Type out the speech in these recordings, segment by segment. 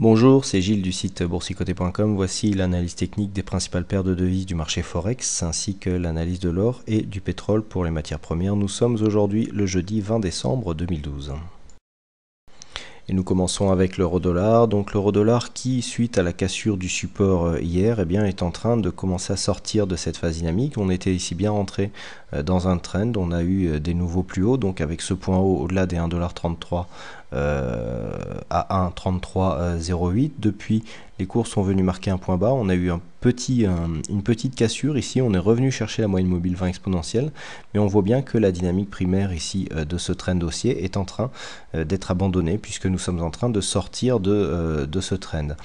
Bonjour, c'est Gilles du site boursicoté.com. Voici l'analyse technique des principales paires de devises du marché Forex, ainsi que l'analyse de l'or et du pétrole pour les matières premières. Nous sommes aujourd'hui le jeudi 20 décembre 2012. Et nous commençons avec l'euro-dollar. Donc l'euro-dollar qui, suite à la cassure du support hier, est en train de commencer à sortir de cette phase dynamique. On était ici bien rentré dans un trend, on a eu des nouveaux plus hauts, donc avec ce point haut au-delà des 1,33$ à 1,3308. Depuis, les cours sont venus marquer un point bas. On a eu une petite cassure ici. On est revenu chercher la moyenne mobile 20 exponentielle, mais on voit bien que la dynamique primaire ici de ce trend haussier est en train d'être abandonnée, puisque nous sommes en train de sortir de ce trend.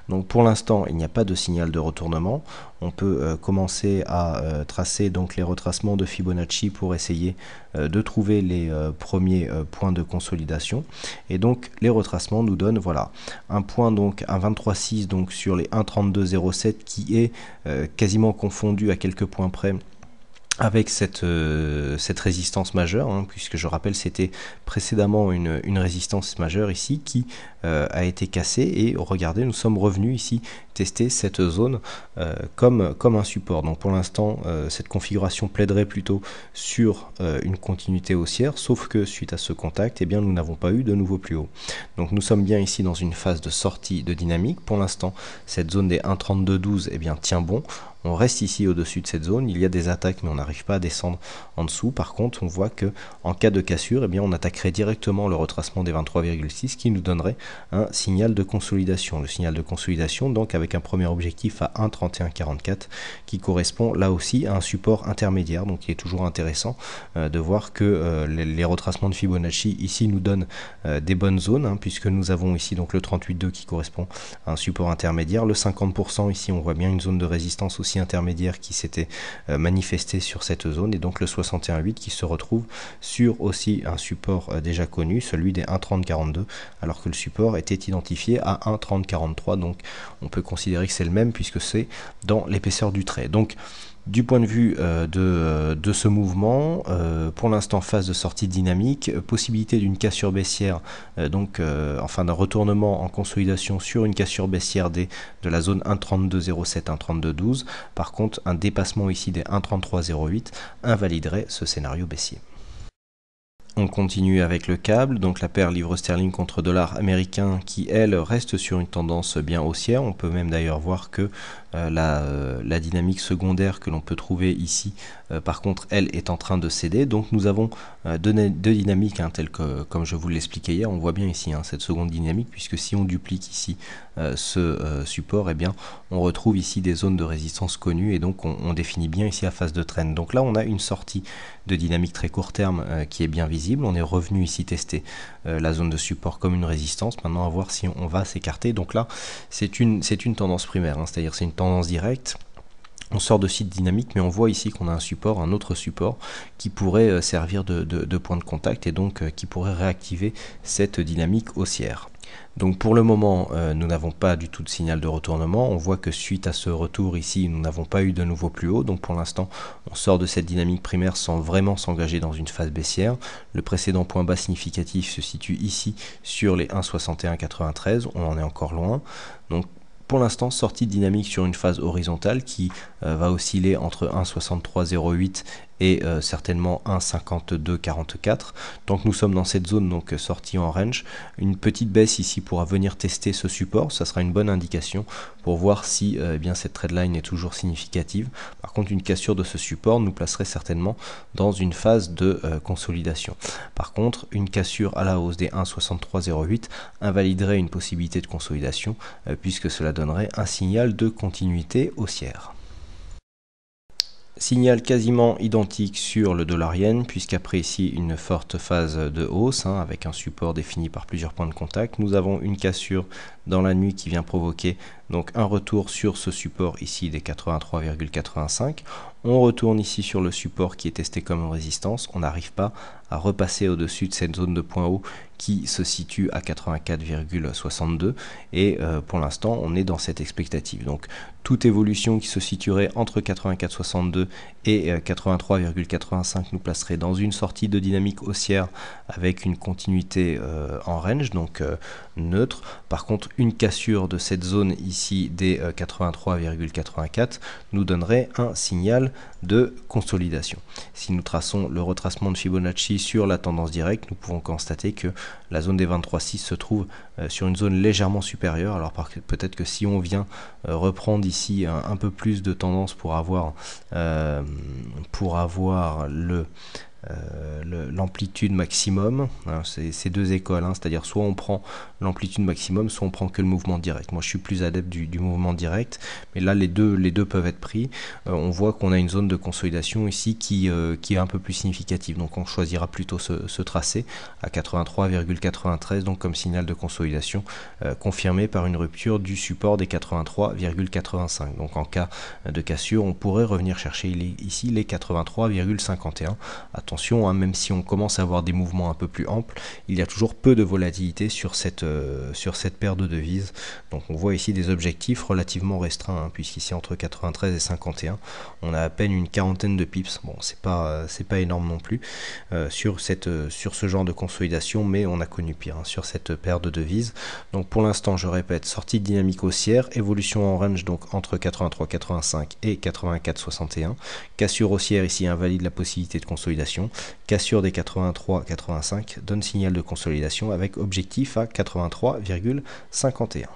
Donc pour l'instant, il n'y a pas de signal de retournement. On peut commencer à tracer donc les retracements de Fibonacci pour essayer de trouver les premiers points de consolidation. Et donc les retracements nous donnent voilà un point donc un 23,6 donc sur les 1,3207 qui est quasiment confondu à quelques points près avec cette résistance majeure, puisque je rappelle c'était précédemment une résistance majeure ici qui a été cassée, et regardez, nous sommes revenus ici tester cette zone comme un support. Donc pour l'instant cette configuration plaiderait plutôt sur une continuité haussière, sauf que suite à ce contact, nous n'avons pas eu de nouveau plus haut. Donc nous sommes bien ici dans une phase de sortie de dynamique. Pour l'instant cette zone des 1,3212 tient bon. On reste ici au-dessus de cette zone, il y a des attaques mais on n'arrive pas à descendre en dessous. Par contre, on voit que en cas de cassure, on attaquerait directement le retracement des 23,6 qui nous donnerait un signal de consolidation. Le signal de consolidation donc avec un premier objectif à 1,3144 qui correspond là aussi à un support intermédiaire. Donc il est toujours intéressant de voir que les retracements de Fibonacci ici nous donnent des bonnes zones, puisque nous avons ici donc le 38,2 qui correspond à un support intermédiaire. Le 50% ici, on voit bien une zone de résistance aussi intermédiaire qui s'était manifesté sur cette zone, et donc le 61,8 qui se retrouve sur aussi un support déjà connu, celui des 1,3042, alors que le support était identifié à 1,3043. donc on peut considérer que c'est le même puisque c'est dans l'épaisseur du trait. Donc du point de vue de ce mouvement, pour l'instant phase de sortie dynamique, possibilité d'une cassure baissière, enfin d'un retournement en consolidation sur une cassure baissière de la zone 1,3207, 1,3212. Par contre, un dépassement ici des 1,3308 invaliderait ce scénario baissier. On continue avec le câble, donc la paire livre sterling contre dollar américain qui, elle, reste sur une tendance bien haussière. On peut même d'ailleurs voir que la dynamique secondaire que l'on peut trouver ici, par contre, elle est en train de céder. Donc nous avons deux dynamiques telles que, comme je vous l'expliquais hier, on voit bien ici cette seconde dynamique, puisque si on duplique ici ce support, on retrouve ici des zones de résistance connues, et donc on définit bien ici la phase de trend. Donc là on a une sortie de dynamique très court terme qui est bien visible. On est revenu ici tester la zone de support comme une résistance. Maintenant à voir si on va s'écarter. Donc là c'est une tendance primaire, c'est-à-dire c'est une tendance directe. On sort de site dynamique, mais on voit ici qu'on a un support, un autre support qui pourrait servir de point de contact, et donc qui pourrait réactiver cette dynamique haussière. Donc pour le moment, nous n'avons pas du tout de signal de retournement. On voit que suite à ce retour ici, nous n'avons pas eu de nouveau plus haut. Donc pour l'instant, on sort de cette dynamique primaire sans vraiment s'engager dans une phase baissière. Le précédent point bas significatif se situe ici sur les 1,6193. On en est encore loin. Donc pour l'instant, sortie dynamique sur une phase horizontale qui va osciller entre 1,6308 et certainement 1,5244. Donc nous sommes dans cette zone, donc sortie en range. Une petite baisse ici pourra venir tester ce support, ça sera une bonne indication pour voir si cette trendline est toujours significative. Par contre, une cassure de ce support nous placerait certainement dans une phase de consolidation. Par contre, une cassure à la hausse des 1,6308 invaliderait une possibilité de consolidation, puisque cela donnerait un signal de continuité haussière. Signal quasiment identique sur le dollar-yen, puisqu'après ici une forte phase de hausse avec un support défini par plusieurs points de contact. Nous avons une cassure dans la nuit qui vient provoquer donc un retour sur ce support ici des 83,85. On retourne ici sur le support qui est testé comme une résistance. On n'arrive pas à repasser au-dessus de cette zone de point haut qui se situe à 84,62, et pour l'instant on est dans cette expectative. Donc toute évolution qui se situerait entre 84,62 et 83,85 nous placerait dans une sortie de dynamique haussière avec une continuité en range. Donc neutre. Par contre, une cassure de cette zone ici des 83,84 nous donnerait un signal de consolidation. Si nous traçons le retracement de Fibonacci sur la tendance directe, nous pouvons constater que la zone des 23,6 se trouve sur une zone légèrement supérieure. Alors peut-être que si on vient reprendre ici un peu plus de tendance pour avoir l'amplitude maximum, hein, c'est deux écoles, hein, c'est-à-dire soit on prend l'amplitude maximum, soit on prend que le mouvement direct. Moi je suis plus adepte du mouvement direct, mais là les deux peuvent être pris. On voit qu'on a une zone de consolidation ici qui est un peu plus significative, donc on choisira plutôt ce tracé à 83,93, donc comme signal de consolidation confirmé par une rupture du support des 83,85. donc en cas de cassure on pourrait revenir chercher ici les 83,51. Attention, hein, même si on commence à avoir des mouvements un peu plus amples, il y a toujours peu de volatilité sur cette paire de devises. Donc on voit ici des objectifs relativement restreints, hein, puisqu'ici entre 93 et 51, on a à peine une quarantaine de pips. Bon, c'est pas énorme non plus sur ce genre de consolidation, mais on a connu pire, hein, sur cette paire de devises. Donc pour l'instant, je répète, sortie de dynamique haussière, évolution en range donc entre 83,85 et 84,61. Cassure haussière ici invalide la possibilité de consolidation. Cassure des 83,85 donne signal de consolidation avec objectif à 83,51.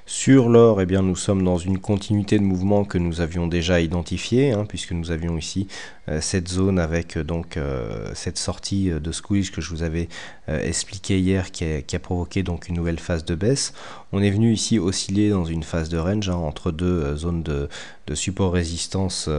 Sur l'or, eh bien, nous sommes dans une continuité de mouvement que nous avions déjà identifié, hein, puisque nous avions ici cette zone avec donc cette sortie de squeeze que je vous avais expliqué hier qui a provoqué donc une nouvelle phase de baisse. On est venu ici osciller dans une phase de range, hein, entre deux zones de support résistance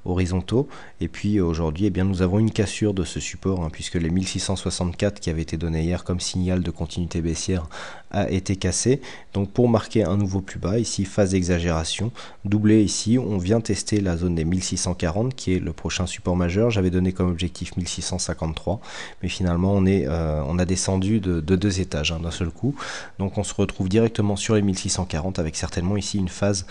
horizontaux, et puis aujourd'hui, eh bien, nous avons une cassure de ce support, hein, puisque les 1664 qui avaient été donnés hier comme signal de continuité baissière a été cassé. Donc pour marquer un nouveau plus bas, ici phase d'exagération, doublé ici, on vient tester la zone des 1640 qui est le prochain support majeur. J'avais donné comme objectif 1653, mais finalement on a descendu de 2 étages, hein, d'un seul coup. Donc on se retrouve directement sur les 1640 avec certainement ici une phase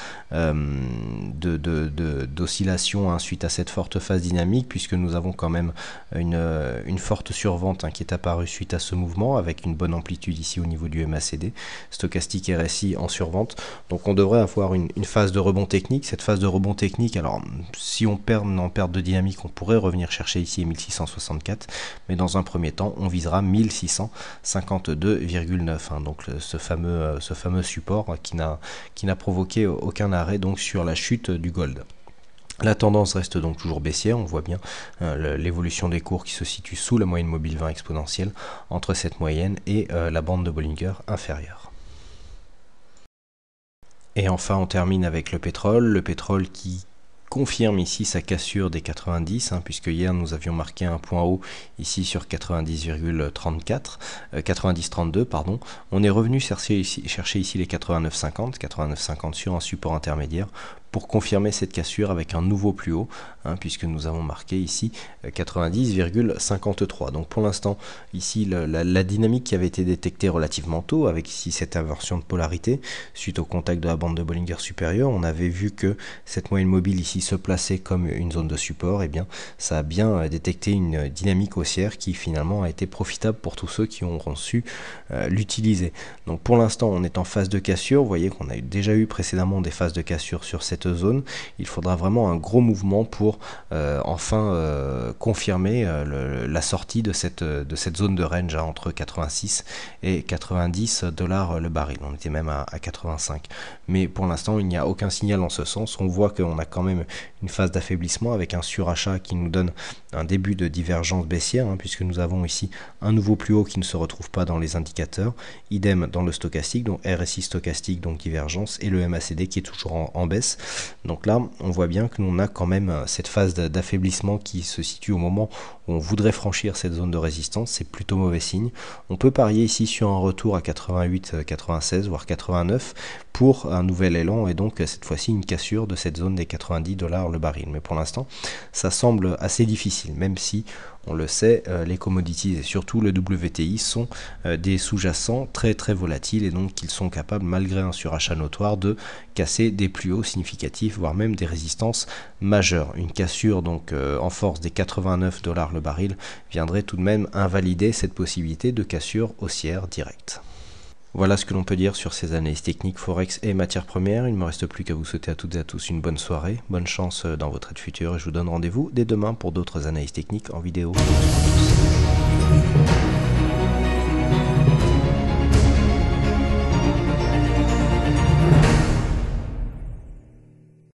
d'oscillation, hein, suite à cette forte phase dynamique, puisque nous avons quand même une forte survente, hein, qui est apparue suite à ce mouvement avec une bonne amplitude ici au niveau du MACD, stochastique RSI en survente. Donc on devrait avoir une phase de rebond technique. Cette phase de rebond technique, alors si on perd en perte de dynamique, on pourrait revenir chercher ici 1664, mais dans un premier temps on visera 1652,9, hein, donc ce fameux support qui n'a provoqué aucun arrêt donc sur la chute du gold. La tendance reste donc toujours baissière, on voit bien l'évolution des cours qui se situe sous la moyenne mobile 20 exponentielle, entre cette moyenne et la bande de Bollinger inférieure. Et enfin on termine avec le pétrole qui confirme ici sa cassure des 90, hein, puisque hier nous avions marqué un point haut ici sur 90,32, pardon. On est revenu chercher ici les 89,50 sur un support intermédiaire pour confirmer cette cassure avec un nouveau plus haut, hein, puisque nous avons marqué ici 90,53. Donc pour l'instant ici la dynamique qui avait été détectée relativement tôt, avec ici cette inversion de polarité suite au contact de la bande de Bollinger supérieure, on avait vu que cette moyenne mobile ici se plaçait comme une zone de support. Et bien ça a bien détecté une dynamique haussière qui finalement a été profitable pour tous ceux qui auront su l'utiliser. Donc pour l'instant on est en phase de cassure. Vous voyez qu'on a déjà eu précédemment des phases de cassure sur cette zone. Il faudra vraiment un gros mouvement pour enfin confirmer la sortie de cette zone de range, hein, entre 86 et 90 $ le baril. On était même à 85, mais pour l'instant il n'y a aucun signal en ce sens. On voit qu'on a quand même une phase d'affaiblissement avec un surachat qui nous donne un début de divergence baissière, hein, puisque nous avons ici un nouveau plus haut qui ne se retrouve pas dans les indicateurs, idem dans le stochastique, donc RSI stochastique, donc divergence, et le MACD qui est toujours en baisse. Donc là on voit bien que l'on a quand même cette phase d'affaiblissement qui se situe au moment où on voudrait franchir cette zone de résistance. C'est plutôt mauvais signe. On peut parier ici sur un retour à 88, 96 voire 89 pour un nouvel élan, et donc cette fois-ci une cassure de cette zone des 90 $ le baril. Mais pour l'instant ça semble assez difficile, même si on le sait, les commodities et surtout le WTI sont des sous-jacents très très volatiles, et donc ils sont capables, malgré un surachat notoire, de casser des plus hauts significatifs, voire même des résistances majeures. Une cassure donc en force des 89 $ le baril viendrait tout de même invalider cette possibilité de cassure haussière directe. Voilà ce que l'on peut dire sur ces analyses techniques Forex et matières premières. Il ne me reste plus qu'à vous souhaiter à toutes et à tous une bonne soirée, bonne chance dans votre trade futur et je vous donne rendez-vous dès demain pour d'autres analyses techniques en vidéo.